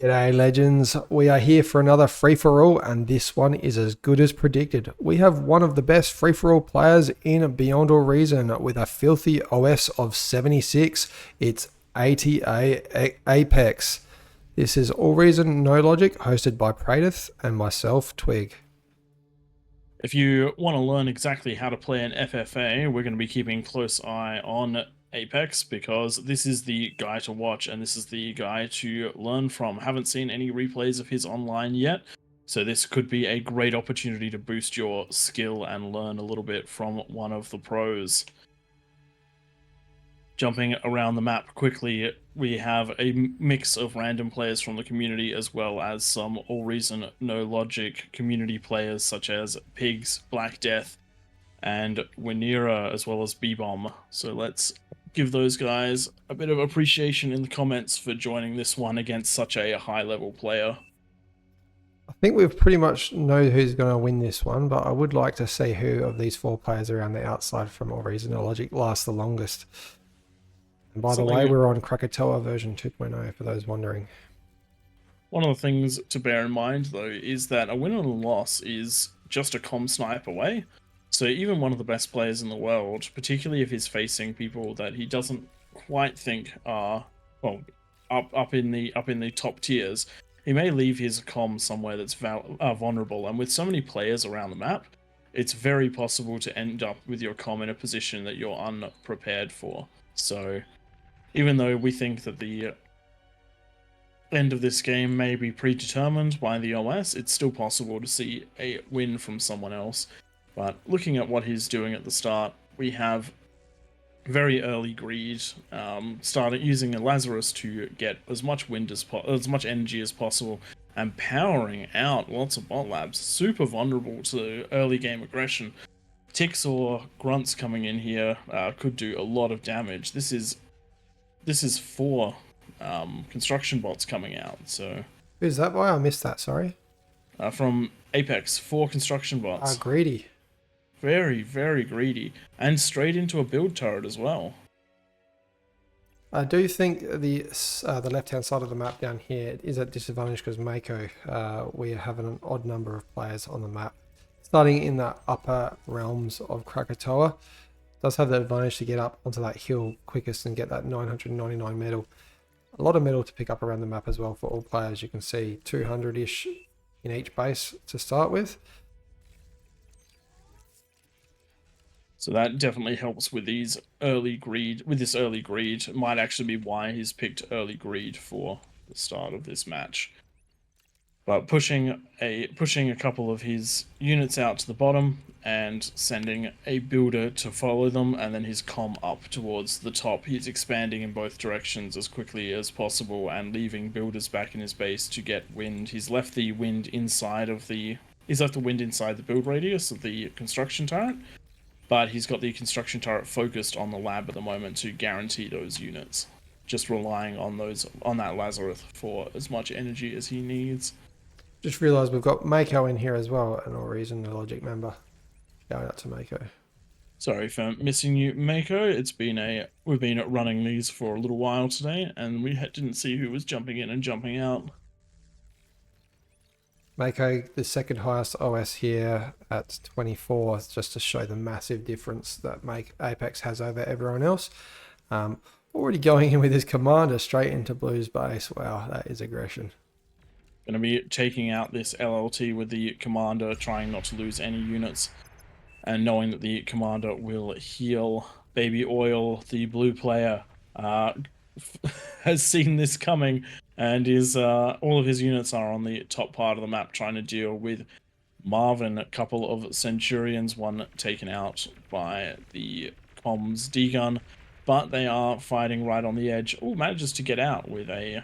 G'day legends, we are here for another free-for-all and this one is as good as predicted. We have one of the best free-for-all players in Beyond All Reason with a filthy OS of 76. It's ATA Apex. This is All Reason No Logic, hosted by Pradith and myself, Twig. If you want to learn exactly how to play an FFA, we're going to be keeping close eye on Apex because this is the guy to watch and this is the guy to learn from. Haven't seen any replays of his online yet, so this could be a great opportunity to boost your skill and learn a little bit from one of the pros. Jumping around the map quickly, we have a mix of random players from the community as well as some All Reason No Logic community players such as Pigs, Black Death, and Winera, as well as B-Bomb. So let's give those guys a bit of appreciation in the comments for joining this one against such a high-level player. I think we pretty much know who's going to win this one, but I would like to see who of these four players around the outside from All Reason No Logic lasts the longest. And by the way, we're on Krakatoa version 2.0 for those wondering. One of the things to bear in mind, though, is that a win and a loss is just a comm snipe away. So even one of the best players in the world, particularly if he's facing people that he doesn't quite think are, well, up in the top tiers, he may leave his comm somewhere that's vulnerable. And with so many players around the map, it's very possible to end up with your comm in a position that you're unprepared for. So even though we think that the end of this game may be predetermined by the OS, it's still possible to see a win from someone else. But looking at what he's doing at the start, we have very early greed, started using a Lazarus to get as much as much energy as possible, and powering out lots of bot labs. Super vulnerable to early game aggression. Ticks or grunts coming in here could do a lot of damage. This is 4 construction bots coming out. So Who's that by? I missed that, sorry. From Apex, 4 construction bots. Greedy. Very, very greedy. And straight into a build turret as well. I do think the left-hand side of the map down here is at disadvantage because Mako, we have an odd number of players on the map. Starting in the upper realms of Krakatoa, does have the advantage to get up onto that hill quickest and get that 999 metal. A lot of metal to pick up around the map as well for all players. You can see 200-ish in each base to start with. So that definitely helps with these early greed. With this early greed, it might actually be why he's picked early greed for the start of this match. But pushing a couple of his units out to the bottom and sending a builder to follow them, and then his comm up towards the top. He's expanding in both directions as quickly as possible and leaving builders back in his base to get wind. He's left the wind inside the build radius of the construction turret, but he's got the construction turret focused on the lab at the moment to guarantee those units. Just relying on that Lazarus for as much energy as he needs. Just realised we've got Mako in here as well, an All Reason No Logic member. Going out to Mako. Sorry for missing you, Mako. We've been running these for a little while today, and we didn't see who was jumping in and jumping out. Mako, the second highest OS here at 24, just to show the massive difference that Apex has over everyone else. Already going in with his commander straight into Blue's base. Wow, that is aggression. Going to be taking out this LLT with the commander, trying not to lose any units, and knowing that the commander will heal. Baby Oil, the blue player, has seen this coming and is all of his units are on the top part of the map trying to deal with Marvin. A couple of Centurions, one taken out by the comms D-gun, but they are fighting right on the edge. Oh, manages to get out with a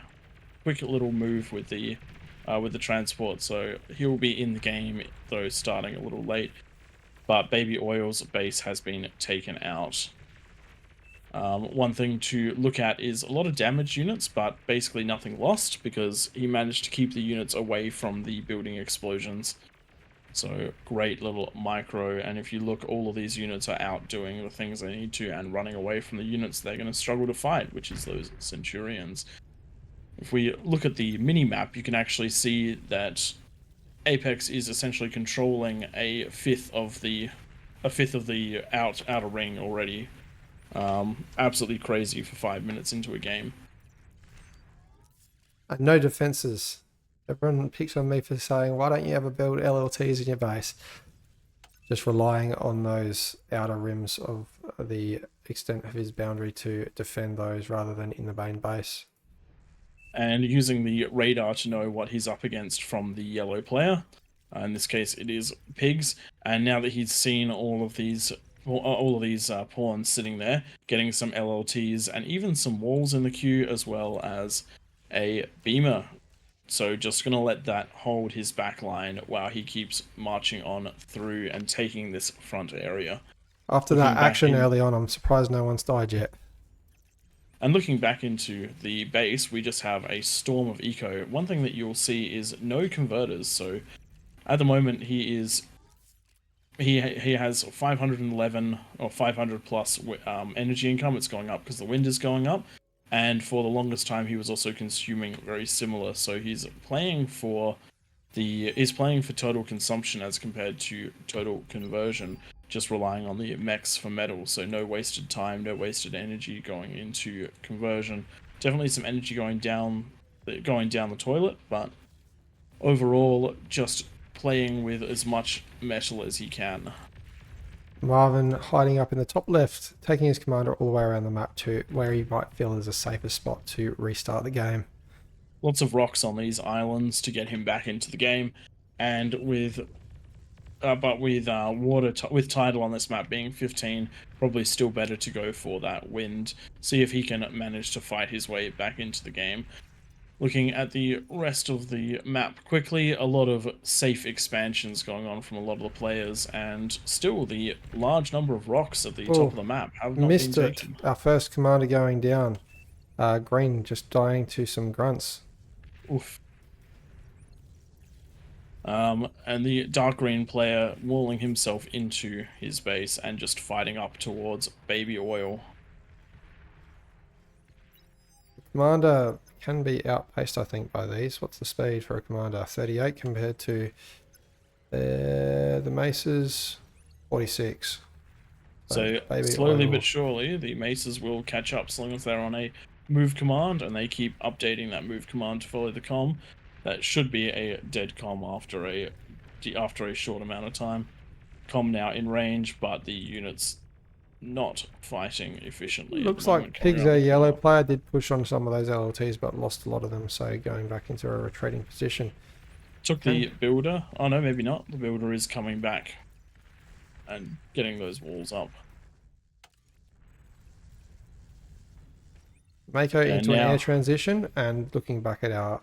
quick little move with the transport, so he'll be in the game, though starting a little late. But Baby Oil's base has been taken out. One thing to look at is a lot of damaged units, but basically nothing lost because he managed to keep the units away from the building explosions. So great little micro, and if you look, all of these units are out doing the things they need to and running away from the units they're going to struggle to fight, which is those Centurions. if we look at the mini map, you can actually see that Apex is essentially controlling a fifth of the outer ring already. Absolutely crazy for 5 minutes into a game. And no defenses. Everyone picks on me for saying, why don't you ever build LLTs in your base? Just relying on those outer rims of the extent of his boundary to defend those rather than in the main base. And using the radar to know what he's up against from the yellow player. In this case, it is Pigs. And now that he's seen all of these pawns sitting there, getting some LLTs and even some walls in the queue, as well as a beamer. So just going to let that hold his back line while he keeps marching on through and taking this front area. After that action early on, I'm surprised no one's died yet. And looking back into the base, we just have a storm of eco. One thing that you'll see is no converters. So at the moment, he has 511 or 500 plus energy income. It's going up because the wind is going up. And for the longest time, he was also consuming very similar. So he's playing for total consumption as compared to total conversion, just relying on the mechs for metal. So no wasted time, no wasted energy going into conversion. Definitely some energy going down the toilet, but overall just playing with as much metal as he can. Marvin hiding up in the top left, taking his commander all the way around the map to where he might feel is a safer spot to restart the game. Lots of rocks on these islands to get him back into the game, and with tidal on this map being 15, probably still better to go for that wind. See if he can manage to fight his way back into the game. Looking at the rest of the map quickly, a lot of safe expansions going on from a lot of the players, and still the large number of rocks at the top of the map have not been taken. Our first commander going down. Green just dying to some grunts. Oof. And the dark green player walling himself into his base and just fighting up towards baby oil. Commander can be outpaced, I think, by these. What's the speed for a commander? 38 compared to the maces, 46. So slowly but surely, the maces will catch up as long as they're on a move command and they keep updating that move command to follow the comm. That should be a dead comm after a short amount of time. Comm now in range, but the units not fighting efficiently. Looks like Pigs, a yellow player, did push on some of those LLTs, but lost a lot of them, so going back into a retreating position. Took the builder. Oh no, maybe not. The builder is coming back and getting those walls up. Mako into an air transition, and looking back at our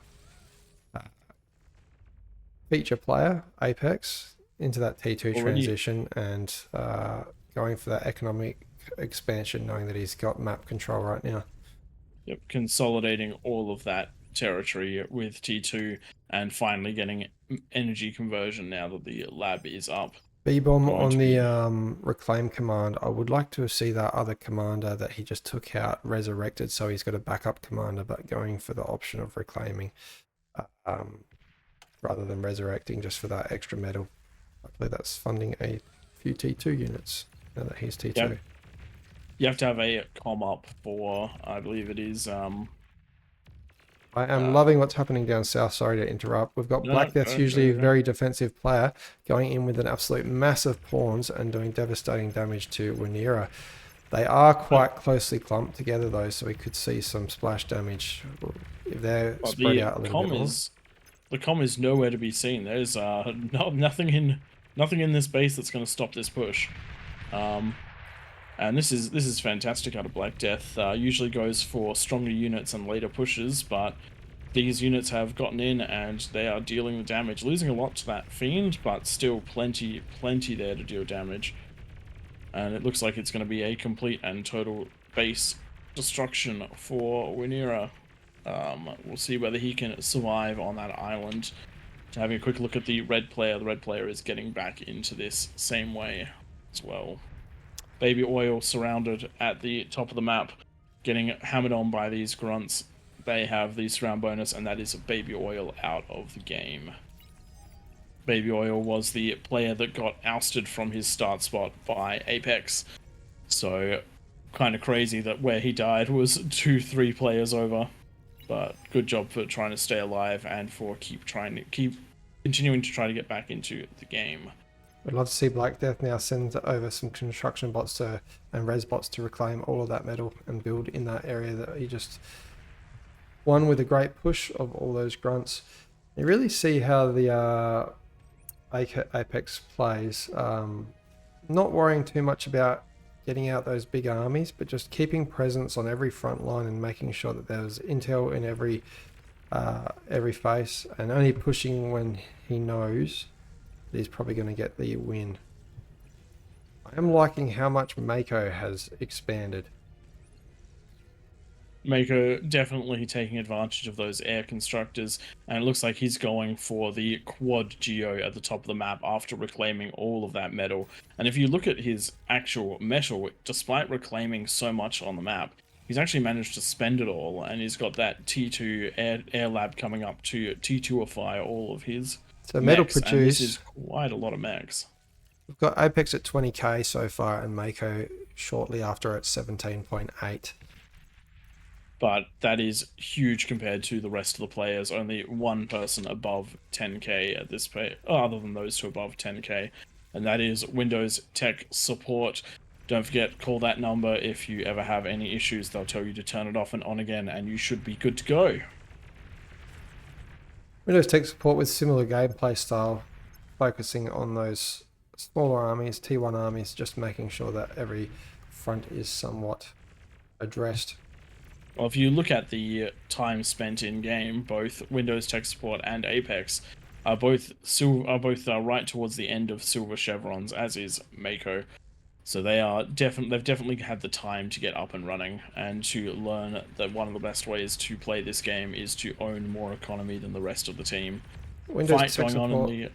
feature player, Apex, into that T2 transition and going for that economic expansion, knowing that he's got map control right now. Yep, consolidating all of that territory with T2 and finally getting energy conversion now that the lab is up. B-bomb on the reclaim command. I would like to see that other commander that he just took out resurrected, so he's got a backup commander, but going for the option of reclaiming rather than resurrecting just for that extra metal. Hopefully that's funding a few T2 units now that he's T2. Yep. You have to have a comm up for, I believe it is... I am loving what's happening down south. Sorry to interrupt. We've got Black Death's usually a very defensive player going in with an absolute massive pawns and doing devastating damage to Winera. They are quite closely clumped together though, so we could see some splash damage if they're spread out a little bit more. The comm is nowhere to be seen. There's nothing in this base that's going to stop this push. And this is fantastic out of Black Death. Usually goes for stronger units and later pushes, but these units have gotten in and they are dealing the damage. Losing a lot to that Fiend, but still plenty there to deal damage. And it looks like it's going to be a complete and total base destruction for Winera. We'll see whether he can survive on that island. Having a quick look at the red player. The red player is getting back into this same way as well. Baby Oil surrounded at the top of the map, getting hammered on by these grunts. they have the surround bonus, and that is Baby Oil out of the game. Baby Oil was the player that got ousted from his start spot by Apex. So kind of crazy that where he died was 2-3 players over. But good job for trying to stay alive and for continuing to try to get back into the game. We'd love to see Black Death now send over some construction bots and res bots to reclaim all of that metal and build in that area that he just won with a great push of all those grunts. You really see how the Apex plays, not worrying too much about getting out those big armies, but just keeping presence on every front line and making sure that there's intel in every face, and only pushing when he knows that he's probably going to get the win. I am liking how much Mako has expanded. Mako definitely taking advantage of those air constructors, and it looks like he's going for the quad geo at the top of the map after reclaiming all of that metal. And if you look at his actual metal, despite reclaiming so much on the map, he's actually managed to spend it all, and he's got that T2 air lab coming up to T2ify all of his So metal mechs, and produce, this is quite a lot of mechs. we've got Apex at 20k so far, and Mako shortly after at 17.8. But that is huge compared to the rest of the players. Only one person above 10k at this pay, other than those two above 10k, and that is Windows Tech Support. Don't forget, call that number if you ever have any issues. They'll tell you to turn it off and on again, and you should be good to go. Windows Tech Support with similar gameplay style, focusing on those smaller armies, T1 armies, just making sure that every front is somewhat addressed. Well, if you look at the time spent in game, both Windows Tech Support and Apex are both right towards the end of Silver Chevrons, as is Mako. So they've definitely had the time to get up and running, and to learn that one of the best ways to play this game is to own more economy than the rest of the team. Windows Fight Tech going on Support, in the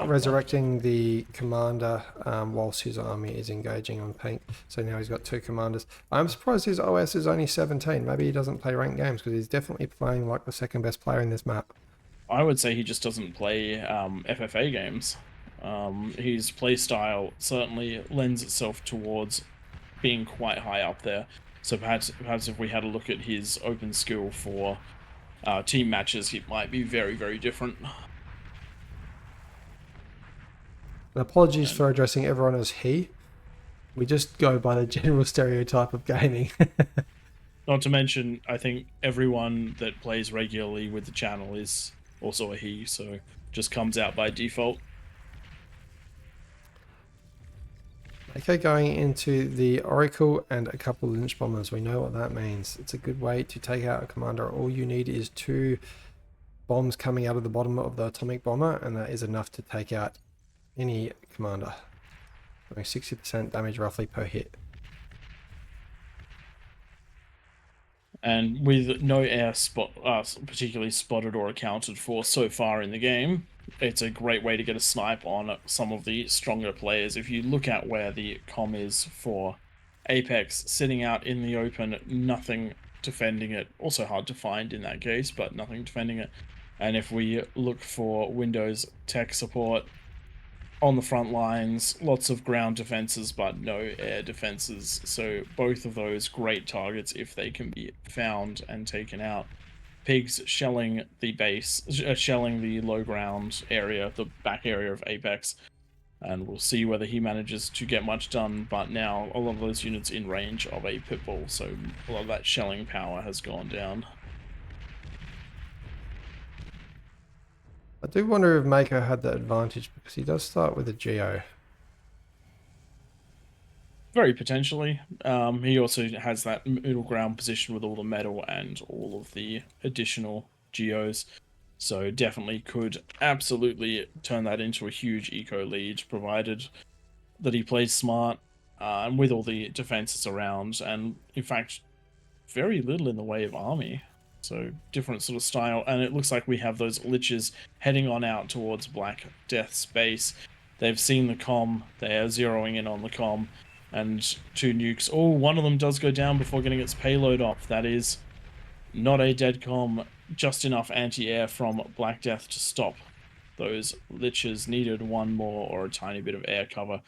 resurrecting the commander whilst his army is engaging on pink. So now he's got two commanders. I'm surprised his OS is only 17. Maybe he doesn't play ranked games, because he's definitely playing like the second best player in this map. I would say he just doesn't play FFA games. His playstyle certainly lends itself towards being quite high up there. So perhaps if we had a look at his open skill for team matches, it might be very, very different. And apologies for addressing everyone as he. We just go by the general stereotype of gaming. Not to mention, I think everyone that plays regularly with the channel is also a he, so just comes out by default. Okay, going into the Oracle and a couple of Lynch Bombers. We know what that means. It's a good way to take out a commander. All you need is 2 bombs coming out of the bottom of the atomic bomber, and that is enough to take out any commander. Doing 60% damage roughly per hit. And with no air particularly spotted or accounted for so far in the game, it's a great way to get a snipe on some of the stronger players. If you look at where the comm is for Apex, sitting out in the open, nothing defending it. Also hard to find in that case, but nothing defending it. And if we look for Windows Tech Support, on the front lines, lots of ground defenses, but no air defenses. So both of those great targets if they can be found and taken out. Pigs shelling the base, shelling the low ground area, the back area of Apex. And we'll see whether he manages to get much done. But now a lot of those units in range of a pitbull, so a lot of that shelling power has gone down. I do wonder if Mako had that advantage, because he does start with a Geo. Very potentially. He also has that middle ground position with all the metal and all of the additional geos. So definitely could absolutely turn that into a huge eco lead, provided that he plays smart and with all the defenses around. And in fact, very little in the way of army. So different sort of style, and it looks like we have those liches heading on out towards Black Death's base. They've seen the comm, they are zeroing in on the comm, and 2 nukes. Oh, one of them does go down before getting its payload off. That is Not a dead com, just enough anti-air from Black Death to stop those liches. Needed one more or a tiny bit of air cover.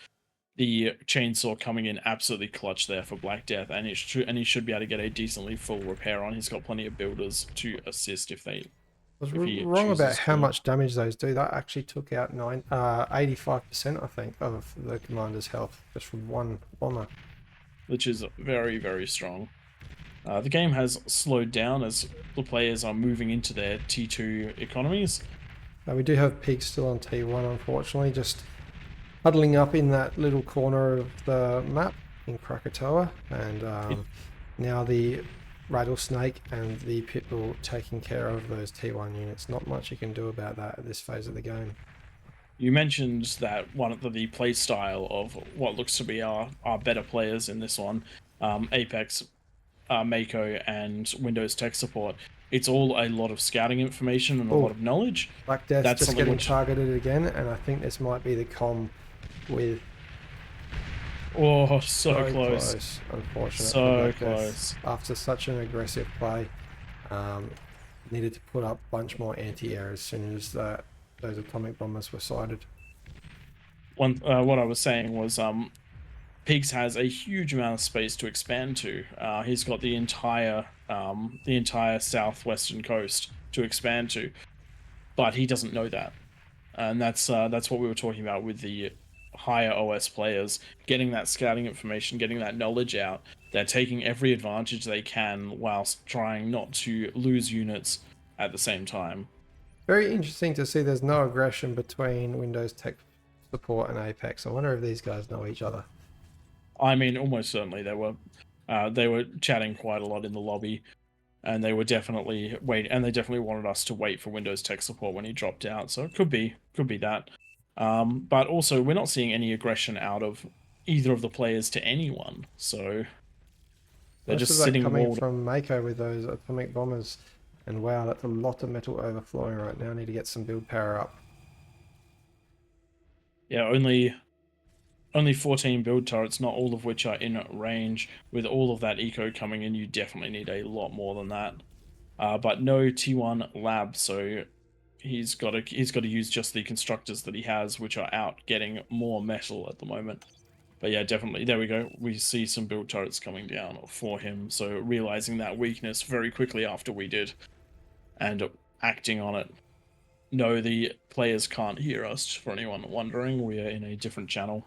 The chainsaw coming in absolutely clutch there for Black Death, and he should be able to get a decently full repair on. He's got plenty of builders to assist if he Wrong about chooses how to. much damage those do. That actually took out 85%, I think, of the commander's health just from one bomber. Which is very, very strong. The game has slowed down as the players are moving into their T2 economies. We do have Pig still on T1, unfortunately, just huddling up in that little corner of the map in Krakatoa, and now the Rattlesnake and the Pitbull taking care of those T1 units. Not much you can do about that at this phase of the game. You mentioned that one of the play style of what looks to be our better players in this one, Apex, Mako, and Windows Tech Support. It's all a lot of scouting information and a lot of knowledge. Black Death's That's just something getting which... targeted again, and I think this might be the com with... Oh, so close. Unfortunate. So close. After such an aggressive play, needed to put up a bunch more anti-air as soon as those atomic bombers were sighted. What I was saying was, Pigs has a huge amount of space to expand to. He's got the entire southwestern coast to expand to, but he doesn't know that, and that's what we were talking about with the higher OS players, getting that scouting information, getting that knowledge out. They're taking every advantage they can whilst trying not to lose units at the same time. Very interesting to see there's no aggression between Windows Tech Support and Apex. I wonder if these guys know each other. I mean, almost certainly they were chatting quite a lot in the lobby, and they were definitely they definitely wanted us to wait for Windows Tech Support when he dropped out. So it could be that. But also, we're not seeing any aggression out of either of the players to anyone. So they're just sitting coming from Mako with those atomic bombers. And wow, that's a lot of metal overflowing right now. I need to get some build power up. Yeah, only 14 build turrets, not all of which are in range. With all of that eco coming in, you definitely need a lot more than that. But no T1 lab, so he's got to use just the constructors that he has, which are out getting more metal at the moment. But yeah, definitely, there we go. We see some build turrets coming down for him, so realizing that weakness very quickly after we did, and acting on it. No, the players can't hear us, for anyone wondering. We are in a different channel.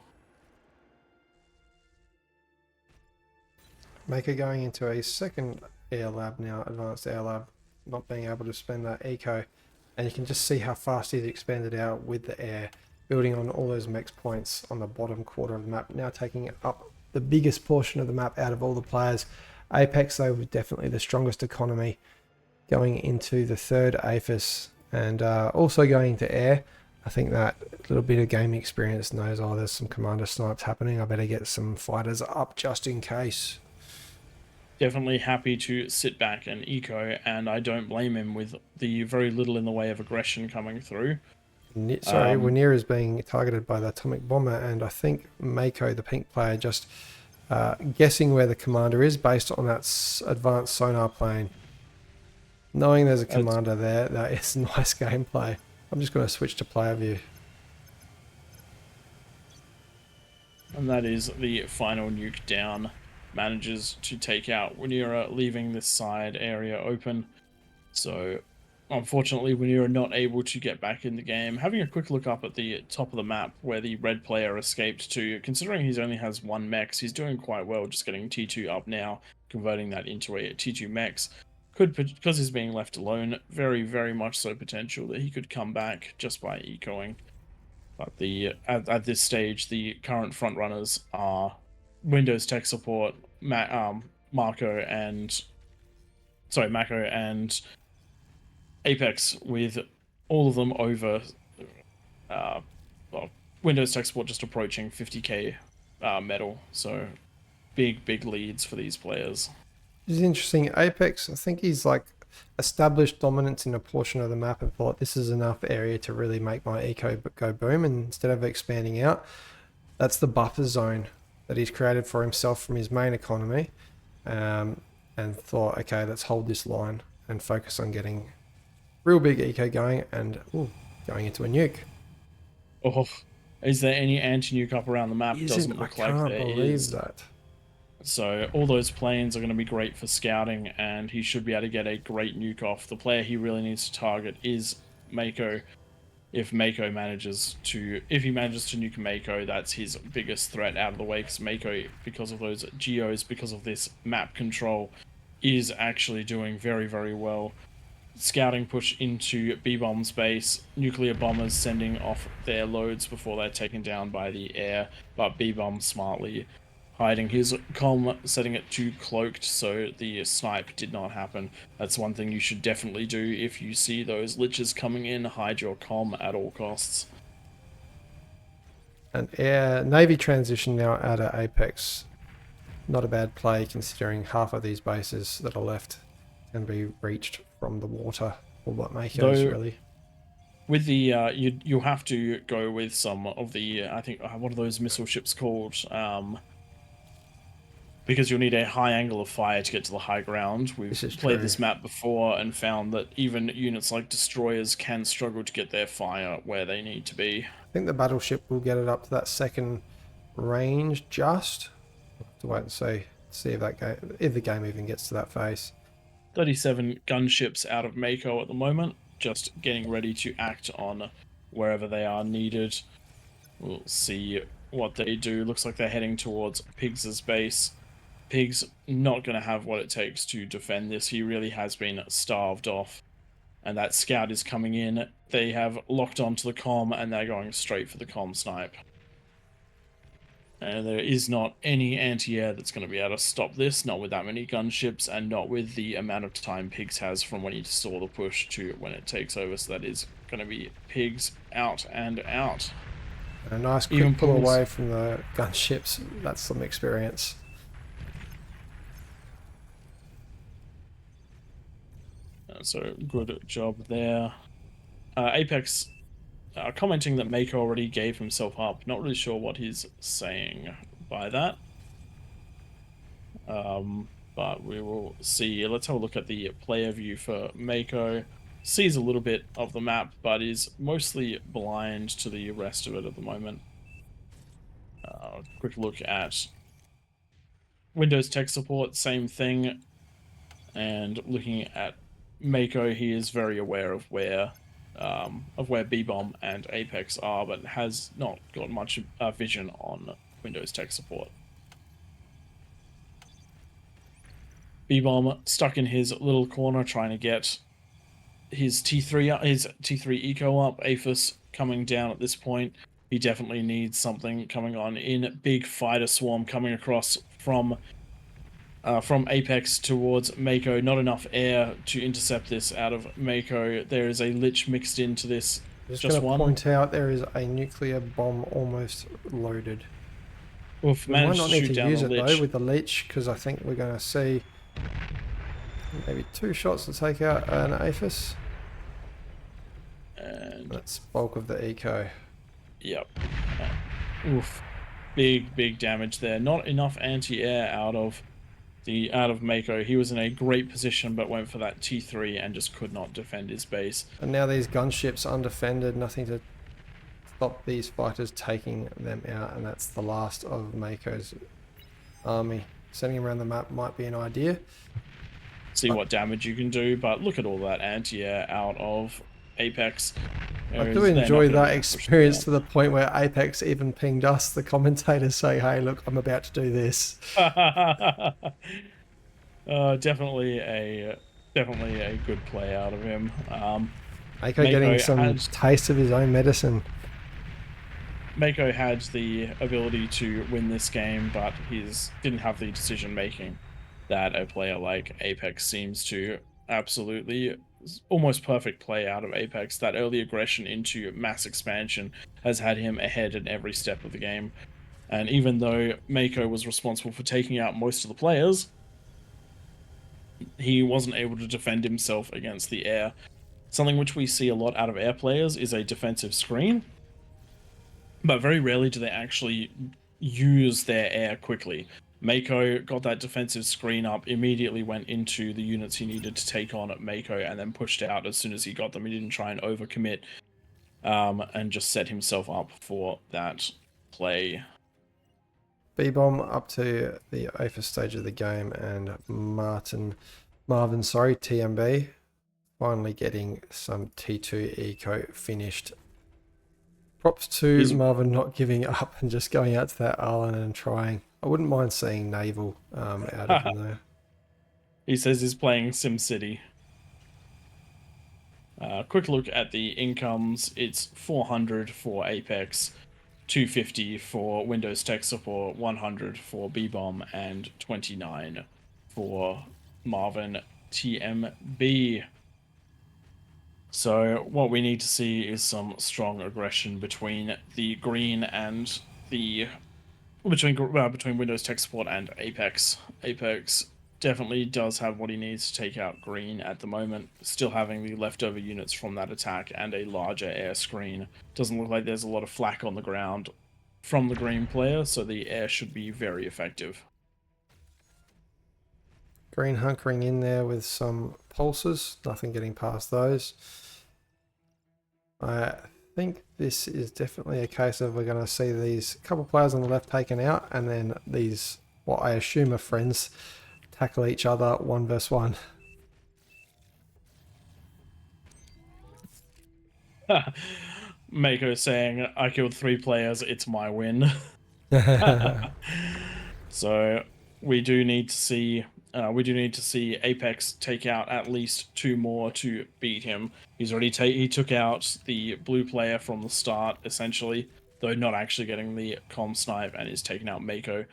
Maker going into a second air lab now, advanced air lab, not being able to spend that eco. And you can just see how fast he's expanded out with the air, building on all those mechs points on the bottom quarter of the map, now taking up the biggest portion of the map out of all the players. Apex, though, was definitely the strongest economy going into the third APHIS, and also going into air. I think that little bit of game experience knows, oh, there's some commander snipes happening. I better get some fighters up just in case. Definitely happy to sit back and eco, and I don't blame him with the very little in the way of aggression coming through. Sorry, Wanir is being targeted by the atomic bomber, and I think Mako, the pink player, just guessing where the commander is based on that advanced sonar plane. Knowing there's a commander there, that is nice gameplay. I'm just going to switch to player view. And that is the final nuke down. Manages to take out Wanira, leaving this side area open. So, unfortunately, Wanira not able to get back in the game. Having a quick look up at the top of the map where the red player escaped to, considering he only has one mech, he's doing quite well, just getting T2 up now, converting that into a T2 mechs. Could, because he's being left alone, very, very much so potential that he could come back just by ecoing. But at this stage, the current front runners are Windows Tech Support, Mako and Apex, with all of them over Windows Tech Support just approaching 50k metal. So big leads for these players. It's interesting. Apex, I think he's like established dominance in a portion of the map and thought this is enough area to really make my eco go boom, and instead of expanding out, that's the buffer zone that he's created for himself from his main economy, and thought, okay, let's hold this line. and focus on getting real big eco going and going into a nuke. Oh, is there any anti-nuke up around the map? Isn't, Doesn't I look like can't there believe is. that. So all those planes are going to be great for scouting, and he should be able to get a great nuke off. The player he really needs to target is Mako. If he manages to nuke Mako, that's his biggest threat out of the way, because Mako, because of those geos, because of this map control, is actually doing very, very well. Scouting push into B-bomb's base, nuclear bombers sending off their loads before they're taken down by the air, but B-bomb smartly hiding his comm, setting it to cloaked so the snipe did not happen. That's one thing you should definitely do if you see those liches coming in. Hide your comm at all costs. And Navy transition now out of Apex. Not a bad play considering half of these bases that are left can be reached from the water, or what Mako's really. With the you'll have to go with some of the I think what are those missile ships called? Because you'll need a high angle of fire to get to the high ground. We've played this map before and found that even units like destroyers can struggle to get their fire where they need to be. I think the battleship will get it up to that second range just. We'll have to wait and see if the game even gets to that phase. 37 gunships out of Mako at the moment, just getting ready to act on wherever they are needed. We'll see what they do. Looks like they're heading towards Pigs' base. Pigs not going to have what it takes to defend this. He really has been starved off. And that scout is coming in. They have locked onto the comm and they're going straight for the comm snipe. And there is not any anti-air that's going to be able to stop this, not with that many gunships and not with the amount of time Pigs has from when he saw the push to when it takes over. So that is going to be Pigs out and out. A nice quick pull away from the gunships. That's some experience. So good job there. Apex commenting that Mako already gave himself up. Not really sure what he's saying by that. But we will see. Let's have a look at the player view for Mako. Sees a little bit of the map, but is mostly blind to the rest of it at the moment. Quick look at Windows tech support, same thing. And looking at Mako, he is very aware of where B-bomb and Apex are, but has not got much vision on Windows tech support. B-bomb stuck in his little corner trying to get his T3 eco up. Aphis coming down at this point. He definitely needs something coming on in. Big fighter swarm coming across from Apex towards Mako. Not enough air to intercept this out of Mako. There is a lich mixed into this. Just going to point out there is a nuclear bomb almost loaded. Oof, we might not need to use it though with the lich, because I think we're going to see maybe 2 shots to take out an Aphis. And that's bulk of the eco. Yep. Oof. Big damage there. Not enough anti-air out of Mako. He was in a great position but went for that T3 and just could not defend his base. And now these gunships undefended, nothing to stop these fighters taking them out, and that's the last of Mako's army. Sending him around the map might be an idea. See what damage you can do, but look at all that anti-air out of Apex. I do enjoy that experience to the point where Apex even pinged us, the commentators, say, hey, look, I'm about to do this. Definitely a good play out of him. Mako getting some taste of his own medicine. Mako had the ability to win this game, but he didn't have the decision making that a player like Apex seems to. Absolutely almost perfect play out of Apex. That early aggression into mass expansion has had him ahead in every step of the game. And even though Mako was responsible for taking out most of the players, he wasn't able to defend himself against the air. Something which we see a lot out of air players is a defensive screen, but very rarely do they actually use their air quickly. Mako got that defensive screen up, immediately went into the units he needed to take on at Mako, and then pushed out as soon as he got them. He didn't try and overcommit, and just set himself up for that play. B-bomb up to the 8th stage of the game, and Marvin, TMB, finally getting some T2 eco finished. Props to Marvin not giving up and just going out to that island and trying. I wouldn't mind seeing Naval out of him there. He says he's playing SimCity. Quick look at the incomes. It's 400 for Apex, 250 for Windows Tech Support, 100 for B-Bomb, and 29 for Marvin TMB. So what we need to see is some strong aggression between the green and the between Windows Tech Support and Apex. Apex definitely does have what he needs to take out green at the moment, still having the leftover units from that attack and a larger air screen. Doesn't look like there's a lot of flak on the ground from the green player, so the air should be very effective. Green hunkering in there with some pulses, nothing getting past those. I think this is definitely a case of we're going to see these couple players on the left taken out, and then these, what I assume are friends, tackle each other 1 versus 1. Mako saying, "I killed 3 players, it's my win." So we do need to see Apex take out at least 2 more to beat him. He's already he took out the blue player from the start, essentially, though not actually getting the comm snipe, and is taking out Mako.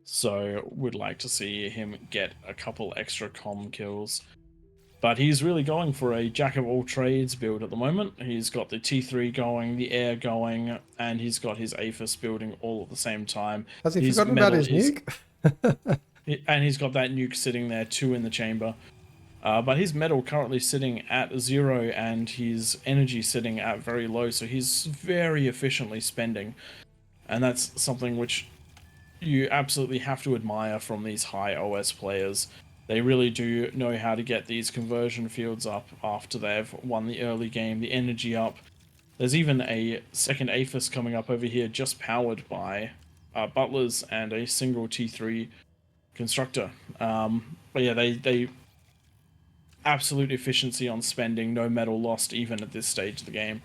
So would like to see him get a couple extra comm kills. But he's really going for a jack of all trades build at the moment. He's got the T3 going, the air going, and he's got his APHIS building all at the same time. Has he forgotten about his nuke? And he's got that nuke sitting there, 2 in the chamber. But his metal currently sitting at 0 and his energy sitting at very low, so he's very efficiently spending. And that's something which you absolutely have to admire from these high OS players. They really do know how to get these conversion fields up after they've won the early game, the energy up. There's even a second APHIS coming up over here, just powered by butlers and a single T3 constructor. But yeah, they absolute efficiency on spending, no metal lost even at this stage of the game.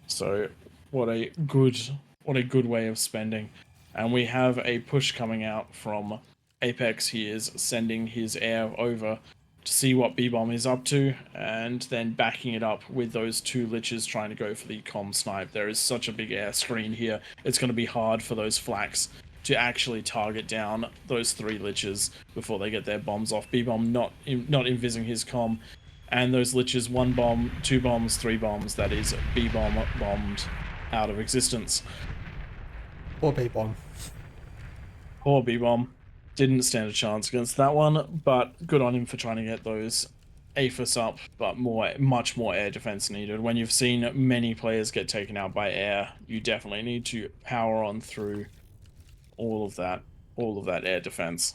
So what a good way of spending. And we have a push coming out from Apex. He is sending his air over to see what B-Bomb is up to, and then backing it up with those 2 liches trying to go for the comm snipe. There is such a big air screen here. It's going to be hard for those flaks to actually target down those 3 liches before they get their bombs off. B-Bomb not invising his comm, and those liches, 1 bomb, 2 bombs, 3 bombs. That is B-Bomb bombed out of existence. Or B-bomb. Poor B-Bomb. Didn't stand a chance against that one, but good on him for trying to get those APHIS up, but much more air defense needed. When you've seen many players get taken out by air, you definitely need to power on through all of that air defense.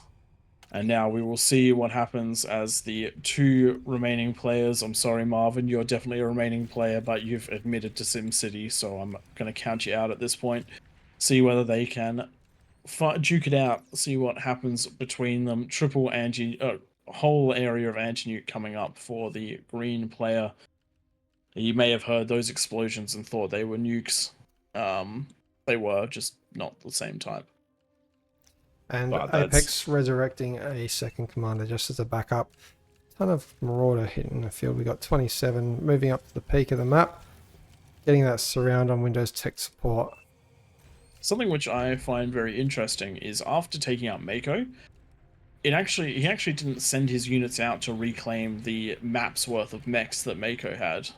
And now we will see what happens as the 2 remaining players. I'm sorry, Marvin, you're definitely a remaining player, but you've admitted to SimCity, so I'm going to count you out at this point. See whether they can duke it out, see what happens between them. Triple whole area of anti-nuke coming up for the green player. You may have heard those explosions and thought they were nukes. They were, just not the same type. And Apex resurrecting a second commander just as a backup. Ton of Marauder hitting the field. We got 27 moving up to the peak of the map, getting that surround on Windows Tech Support. Something which I find very interesting is after taking out Mako, he actually didn't send his units out to reclaim the map's worth of mechs that Mako had.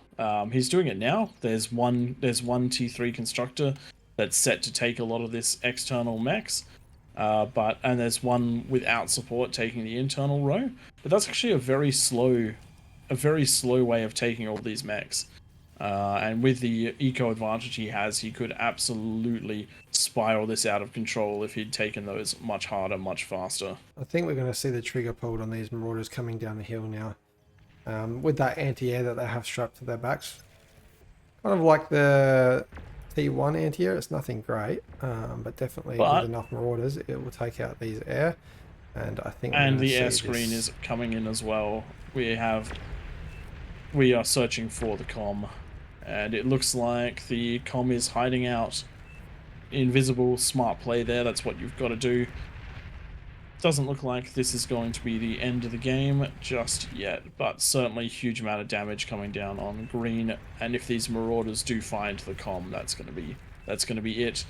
He's doing it now. There's one T3 constructor that's set to take a lot of this external mechs, and there's one without support taking the internal row. But that's actually a very slow way of taking all these mechs. And with the eco advantage he has, he could absolutely spiral this out of control if he'd taken those much harder, much faster. I think we're going to see the trigger pulled on these Marauders coming down the hill now. With that anti-air that they have strapped to their backs. Kind of like the T1 anti-air. It's nothing great, but definitely with enough Marauders, it will take out these air. And I think the air screen is coming in as well. We are searching for the comm, and it looks like the comm is hiding out. Invisible, smart play there. That's what you've got to do. Doesn't look like this is going to be the end of the game just yet, but certainly huge amount of damage coming down on green. And if these Marauders do find the comm, that's going to be it.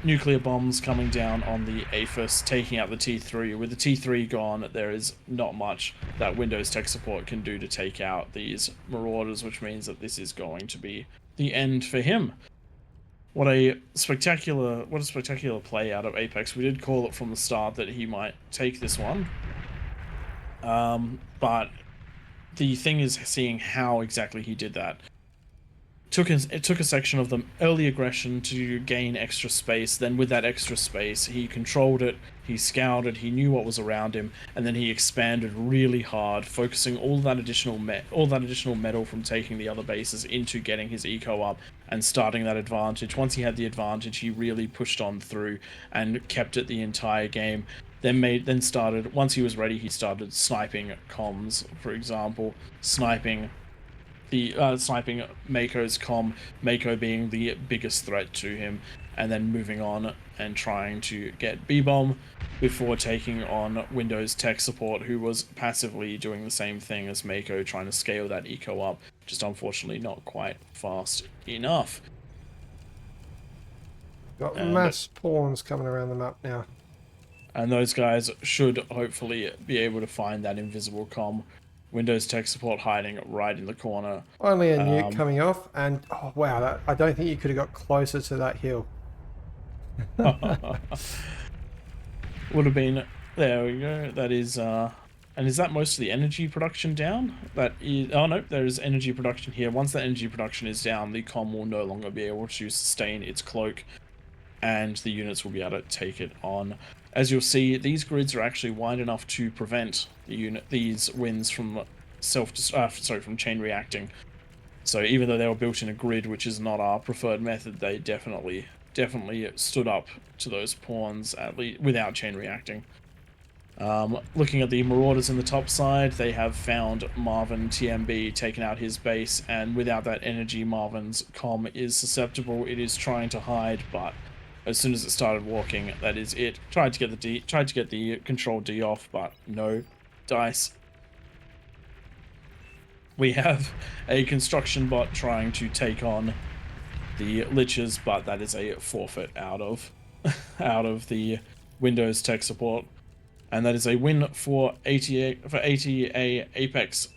Nuclear bombs coming down on the APHIS, taking out the T3. With the T3 gone, there is not much that Windows tech support can do to take out these Marauders, which means that this is going to be the end for him. What a spectacular play out of Apex. We did call it from the start that he might take this one. But the thing is seeing how exactly he did that. It took a section of the early aggression to gain extra space. Then with that extra space, he controlled it, he scoured it, he knew what was around him, and then he expanded really hard, focusing all that additional metal from taking the other bases into getting his eco up and starting that advantage. Once he had the advantage, he really pushed on through and kept it the entire game. Once he was ready, he started sniping comms, for example, sniping Mako's comm, Mako being the biggest threat to him, and then moving on and trying to get B-bomb before taking on Windows tech support, who was passively doing the same thing as Mako, trying to scale that eco up, just unfortunately not quite fast enough. Got mass pawns coming around the map now. And those guys should hopefully be able to find that invisible comm. Windows tech support hiding right in the corner. Only a nuke coming off, and oh wow, I don't think you could have got closer to that hill. Would have been, there we go. That is, and is that most of the energy production down? That is, oh no, there is energy production here. Once that energy production is down, the comm will no longer be able to sustain its cloak, and the units will be able to take it on. As you'll see, these grids are actually wide enough to prevent these wins from from chain reacting. So even though they were built in a grid, which is not our preferred method, they definitely stood up to those pawns at least without chain reacting. Looking at the Marauders in the top side, they have found Marvin TMB, taken out his base, and without that energy, Marvin's comm is susceptible. It is trying to hide, but as soon as it started walking, that is it. Tried to get the control D off, but no dice. We have a construction bot trying to take on the liches, but that is a forfeit out of the Windows tech support, and that is a win for ATA Apex.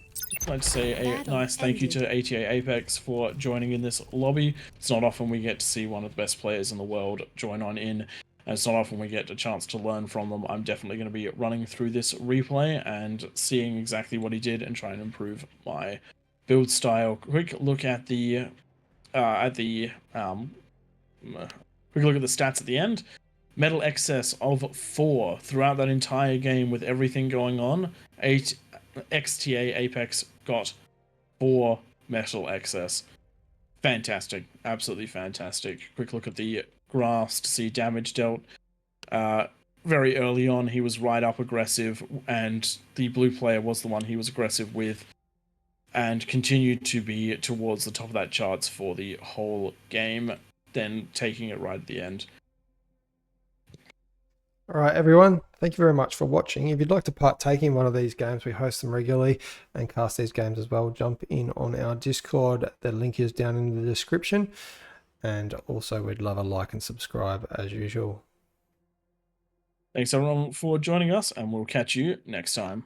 I'd like to say a nice thank you to ATA Apex for joining in this lobby. It's not often we get to see one of the best players in the world join on in, and it's not often we get a chance to learn from them. I'm definitely going to be running through this replay and seeing exactly what he did and trying to improve my build style. Quick look at the stats at the end. Metal excess of 4 throughout that entire game with everything going on. XTA Apex got 4 metal excess. Fantastic. Absolutely fantastic. Quick look at the graphs to see damage dealt. Very early on, he was right up aggressive, and the blue player was the one he was aggressive with, and continued to be towards the top of that charts for the whole game, then taking it right at the end. All right, everyone, thank you very much for watching. If you'd like to partake in one of these games, we host them regularly and cast these games as well. Jump in on our Discord. The link is down in the description. And also, we'd love a like and subscribe as usual. Thanks everyone for joining us, and we'll catch you next time.